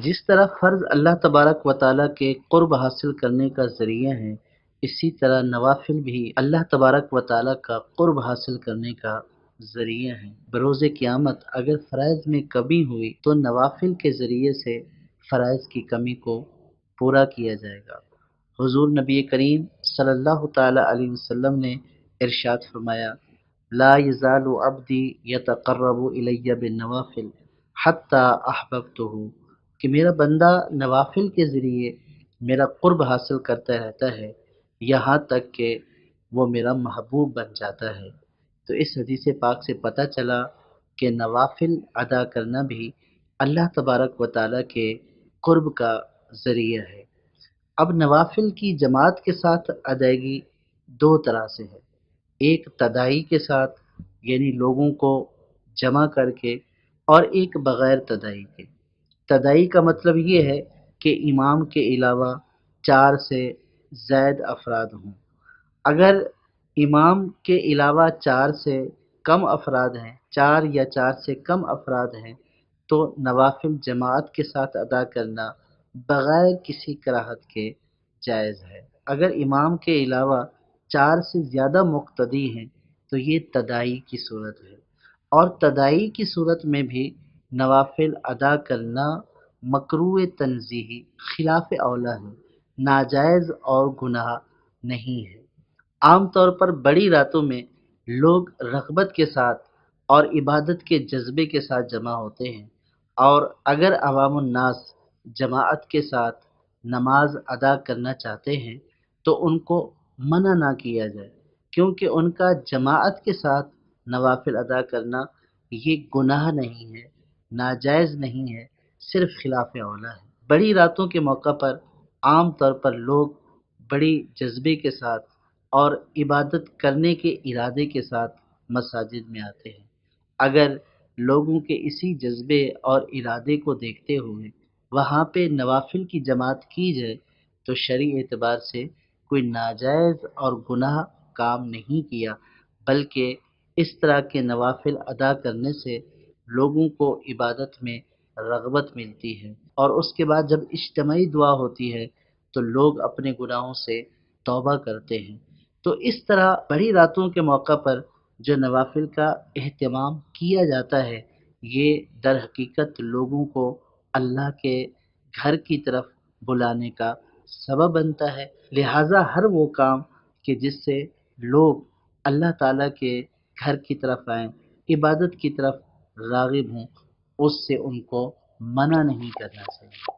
جس طرح فرض اللہ تبارک و تعالیٰ کے قرب حاصل کرنے کا ذریعہ ہیں، اسی طرح نوافل بھی اللہ تبارک و تعالیٰ کا قرب حاصل کرنے کا ذریعہ ہیں۔ بروز قیامت اگر فرائض میں کمی ہوئی تو نوافل کے ذریعے سے فرائض کی کمی کو پورا کیا جائے گا۔ حضور نبی کریم صلی اللہ تعالی علیہ وسلم نے ارشاد فرمایا، لا یزال عبدی یتقرب الی بالنوافل حتی احببتہ، کہ میرا بندہ نوافل کے ذریعے میرا قرب حاصل کرتا رہتا ہے یہاں تک کہ وہ میرا محبوب بن جاتا ہے۔ تو اس حدیث پاک سے پتہ چلا کہ نوافل ادا کرنا بھی اللہ تبارک و تعالیٰ کے قرب کا ذریعہ ہے۔ اب نوافل کی جماعت کے ساتھ ادائیگی دو طرح سے ہے، ایک تداعی کے ساتھ یعنی لوگوں کو جمع کر کے، اور ایک بغیر تداعی کے۔ تداعی کا مطلب یہ ہے کہ امام کے علاوہ 4 سے زائد افراد ہوں۔ اگر امام کے علاوہ 4 سے کم افراد ہیں، 4 یا 4 سے کم افراد ہیں، تو نوافل جماعت کے ساتھ ادا کرنا بغیر کسی کراہت کے جائز ہے۔ اگر امام کے علاوہ 4 سے زیادہ مقتدی ہیں تو یہ تداعی کی صورت ہے، اور تداعی کی صورت میں بھی نوافل ادا کرنا مکروہ تنزیہی خلاف اولیٰ ہے، ناجائز اور گناہ نہیں ہے۔ عام طور پر بڑی راتوں میں لوگ رغبت کے ساتھ اور عبادت کے جذبے کے ساتھ جمع ہوتے ہیں، اور اگر عوام الناس جماعت کے ساتھ نماز ادا کرنا چاہتے ہیں تو ان کو منع نہ کیا جائے، کیونکہ ان کا جماعت کے ساتھ نوافل ادا کرنا یہ گناہ نہیں ہے، ناجائز نہیں ہے، صرف خلاف اولیٰ ہے۔ بڑی راتوں کے موقع پر عام طور پر لوگ بڑی جذبے کے ساتھ اور عبادت کرنے کے ارادے کے ساتھ مساجد میں آتے ہیں۔ اگر لوگوں کے اسی جذبے اور ارادے کو دیکھتے ہوئے وہاں پہ نوافل کی جماعت کی جائے تو شرعی اعتبار سے کوئی ناجائز اور گناہ کام نہیں کیا، بلکہ اس طرح کے نوافل ادا کرنے سے لوگوں کو عبادت میں رغبت ملتی ہے، اور اس کے بعد جب اجتماعی دعا ہوتی ہے تو لوگ اپنے گناہوں سے توبہ کرتے ہیں۔ تو اس طرح بڑی راتوں کے موقع پر جو نوافل کا اہتمام کیا جاتا ہے، یہ در حقیقت لوگوں کو اللہ کے گھر کی طرف بلانے کا سبب بنتا ہے۔ لہٰذا ہر وہ کام کہ جس سے لوگ اللہ تعالیٰ کے گھر کی طرف آئیں، عبادت کی طرف راغب ہوں، اس سے ان کو منع نہیں کرنا چاہیے۔